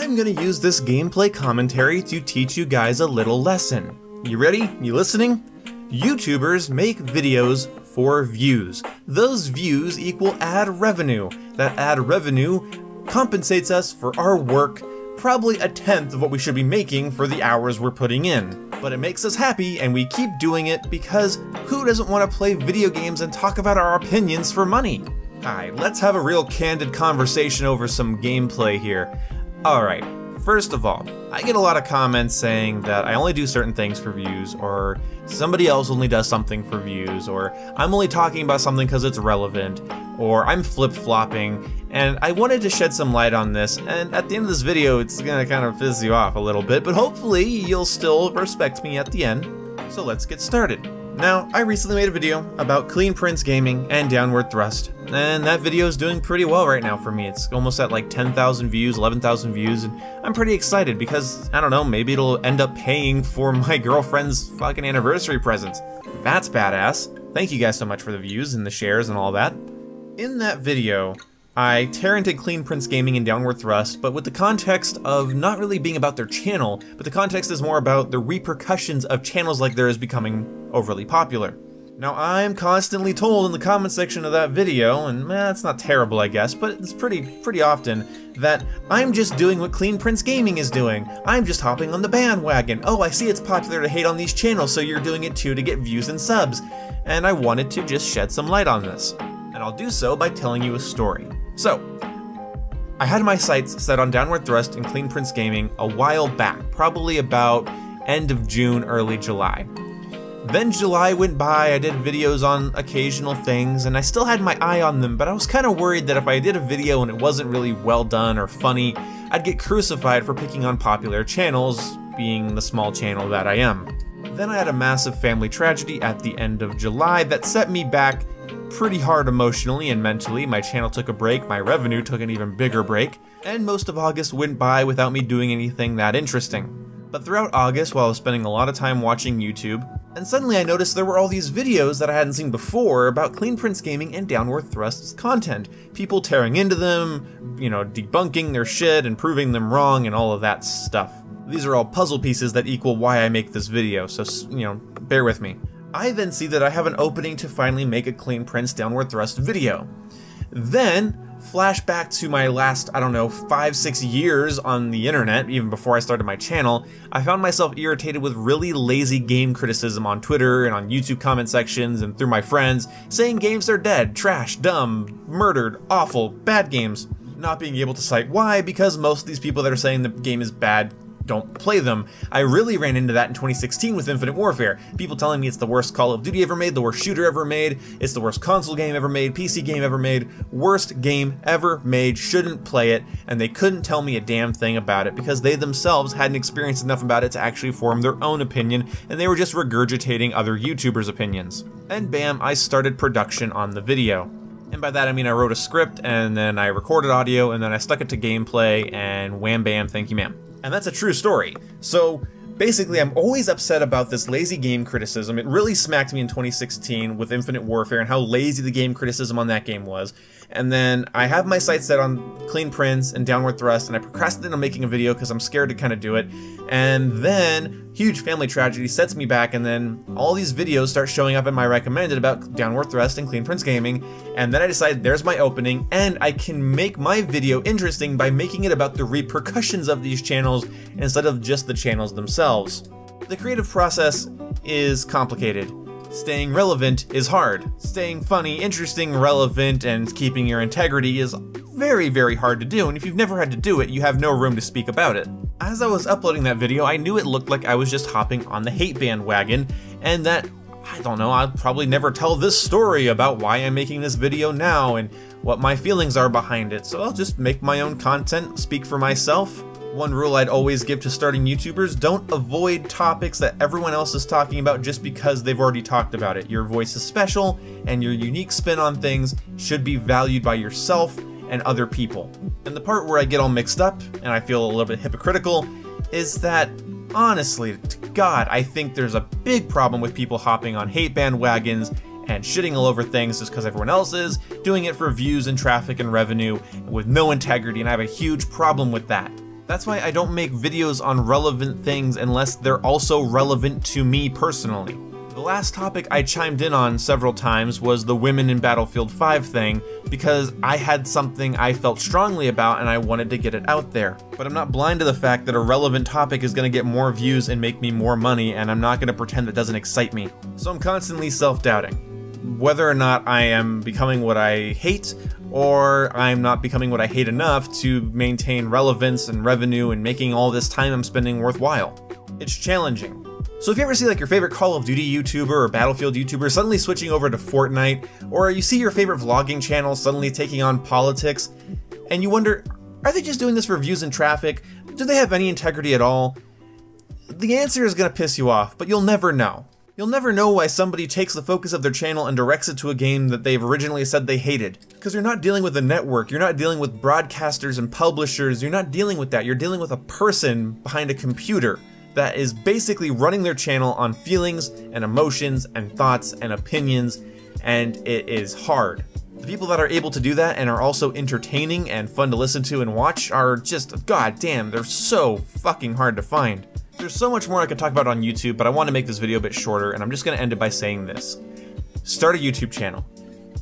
I'm gonna use this gameplay commentary to teach you guys a little lesson. You ready? You listening? YouTubers make videos for views. Those views equal ad revenue. That ad revenue compensates us for our work, probably a tenth of what we should be making for the hours we're putting in. But it makes us happy and we keep doing it because who doesn't want to play video games and talk about our opinions for money? Alright, let's have a real candid conversation over some gameplay here. Alright, first of all, I get a lot of comments saying that I only do certain things for views, or somebody else only does something for views, or I'm only talking about something because it's relevant, or I'm flip-flopping, and I wanted to shed some light on this, and at the end of this video it's gonna kind of piss you off a little bit, but hopefully you'll still respect me at the end. So let's get started. Now, I recently made a video about Clean Prince Gaming and Downward Thrust, and that video is doing pretty well right now for me. It's almost at like 10,000 views, 11,000 views, and I'm pretty excited because, I don't know, maybe it'll end up paying for my girlfriend's fucking anniversary presents. That's badass. Thank you guys so much for the views and the shares and all that. In that video, I tear into Clean Prince Gaming and Downward Thrust, but with the context of not really being about their channel, but the context is more about the repercussions of channels like theirs becoming overly popular. Now, I'm constantly told in the comment section of that video, and it's not terrible I guess, but it's pretty often, that I'm just doing what Clean Prince Gaming is doing. I'm just hopping on the bandwagon. Oh, I see it's popular to hate on these channels, so you're doing it too to get views and subs. And I wanted to just shed some light on this. And I'll do so by telling you a story. So, I had my sights set on Downward Thrust and Clean Prince Gaming a while back, probably about end of June, early July. Then July went by, I did videos on occasional things, and I still had my eye on them, but I was kind of worried that if I did a video and it wasn't really well done or funny, I'd get crucified for picking on popular channels, being the small channel that I am. Then I had a massive family tragedy at the end of July that set me back pretty hard emotionally and mentally. My channel took a break, my revenue took an even bigger break, and most of August went by without me doing anything that interesting. But throughout August, while I was spending a lot of time watching YouTube, and suddenly I noticed there were all these videos that I hadn't seen before about Clean Prince Gaming and Downward Thrust's content. People tearing into them, you know, debunking their shit and proving them wrong and all of that stuff. These are all puzzle pieces that equal why I make this video, so, you know, bear with me. I then see that I have an opening to finally make a Clean Prince Downward Thrust video. Then, flash back to my last, I don't know, 5-6 years on the internet, even before I started my channel, I found myself irritated with really lazy game criticism on Twitter and on YouTube comment sections and through my friends, saying games are dead, trash, dumb, murdered, awful, bad games. Not being able to cite why, because most of these people that are saying the game is bad don't play them. I really ran into that in 2016 with Infinite Warfare. People telling me it's the worst Call of Duty ever made, the worst shooter ever made, it's the worst console game ever made, PC game ever made, worst game ever made, shouldn't play it, and they couldn't tell me a damn thing about it because they themselves hadn't experienced enough about it to actually form their own opinion, and they were just regurgitating other YouTubers' opinions. And bam, I started production on the video. And by that I mean I wrote a script, and then I recorded audio, and then I stuck it to gameplay, and wham bam, thank you ma'am. And that's a true story. So basically, I'm always upset about this lazy game criticism. It really smacked me in 2016 with Infinite Warfare and how lazy the game criticism on that game was. And then I have my sights set on Clean Prince and Downward Thrust, and I procrastinate on making a video because I'm scared to kind of do it. And then, huge family tragedy sets me back, and then all these videos start showing up in my recommended about Downward Thrust and Clean Prince Gaming, and then I decide there's my opening, and I can make my video interesting by making it about the repercussions of these channels instead of just the channels themselves. The creative process is complicated. Staying relevant is hard. Staying funny, interesting, relevant, and keeping your integrity is very, very hard to do, and if you've never had to do it, you have no room to speak about it. As I was uploading that video, I knew it looked like I was just hopping on the hate bandwagon, and that, I don't know, I'll probably never tell this story about why I'm making this video now and what my feelings are behind it, so I'll just make my own content, speak for myself. One rule I'd always give to starting YouTubers, don't avoid topics that everyone else is talking about just because they've already talked about it. Your voice is special, and your unique spin on things should be valued by yourself and other people. And the part where I get all mixed up, and I feel a little bit hypocritical, is that, honestly, to God, I think there's a big problem with people hopping on hate bandwagons and shitting all over things just because everyone else is, doing it for views and traffic and revenue with no integrity, and I have a huge problem with that. That's why I don't make videos on relevant things unless they're also relevant to me personally. The last topic I chimed in on several times was the women in Battlefield 5 thing, because I had something I felt strongly about and I wanted to get it out there. But I'm not blind to the fact that a relevant topic is going to get more views and make me more money, and I'm not going to pretend that doesn't excite me. So I'm constantly self-doubting whether or not I am becoming what I hate, or I'm not becoming what I hate enough to maintain relevance and revenue and making all this time I'm spending worthwhile. It's challenging. So if you ever see like your favorite Call of Duty YouTuber or Battlefield YouTuber suddenly switching over to Fortnite, or you see your favorite vlogging channel suddenly taking on politics, and you wonder, are they just doing this for views and traffic? Do they have any integrity at all? The answer is going to piss you off, but you'll never know. You'll never know why somebody takes the focus of their channel and directs it to a game that they've originally said they hated. Because you're not dealing with a network, you're not dealing with broadcasters and publishers, you're not dealing with that, you're dealing with a person behind a computer that is basically running their channel on feelings and emotions and thoughts and opinions, and it is hard. The people that are able to do that and are also entertaining and fun to listen to and watch are just, goddamn, they're so fucking hard to find. There's so much more I could talk about on YouTube, but I want to make this video a bit shorter, and I'm just going to end it by saying this. Start a YouTube channel.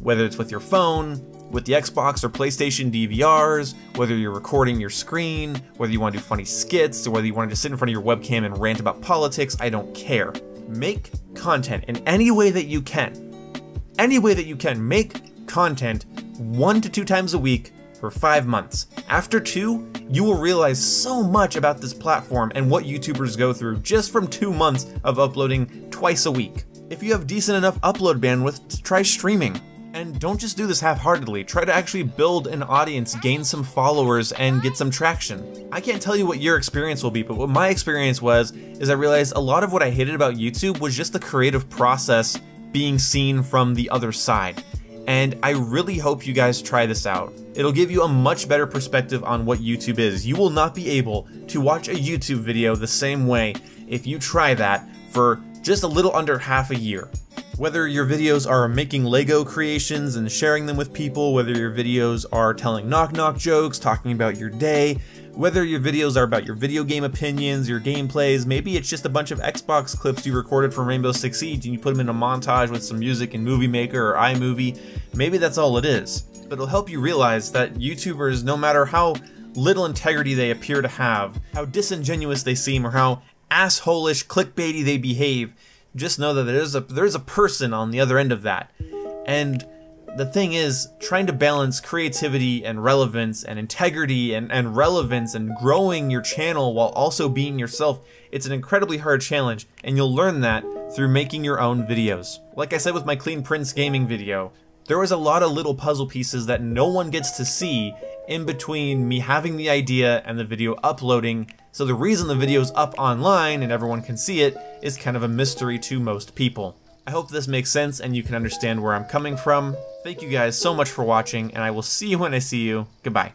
Whether it's with your phone, with the Xbox or PlayStation DVRs, whether you're recording your screen, whether you want to do funny skits, or whether you want to just sit in front of your webcam and rant about politics, I don't care. Make content in any way that you can. Any way that you can. Make content 1 to 2 times a week for 5 months. After 2, you will realize so much about this platform and what YouTubers go through just from 2 months of uploading twice a week. If you have decent enough upload bandwidth, try streaming. And don't just do this half-heartedly, try to actually build an audience, gain some followers, and get some traction. I can't tell you what your experience will be, but what my experience was, is I realized a lot of what I hated about YouTube was just the creative process being seen from the other side. And I really hope you guys try this out. It'll give you a much better perspective on what YouTube is. You will not be able to watch a YouTube video the same way if you try that for just a little under half a year. Whether your videos are making Lego creations and sharing them with people, whether your videos are telling knock-knock jokes, talking about your day, whether your videos are about your video game opinions, your gameplays, maybe it's just a bunch of Xbox clips you recorded from Rainbow Six Siege and you put them in a montage with some music in Movie Maker or iMovie, maybe that's all it is. But it'll help you realize that YouTubers, no matter how little integrity they appear to have, how disingenuous they seem, or how asshole-ish, clickbaity they behave, just know that there's a person on the other end of that. And the thing is, trying to balance creativity and relevance and integrity and relevance and growing your channel while also being yourself, it's an incredibly hard challenge, and you'll learn that through making your own videos. Like I said with my Clean Prince gaming video, there was a lot of little puzzle pieces that no one gets to see in between me having the idea and the video uploading, so the reason the video's up online and everyone can see it is kind of a mystery to most people. I hope this makes sense and you can understand where I'm coming from. Thank you guys so much for watching, and I will see you when I see you. Goodbye.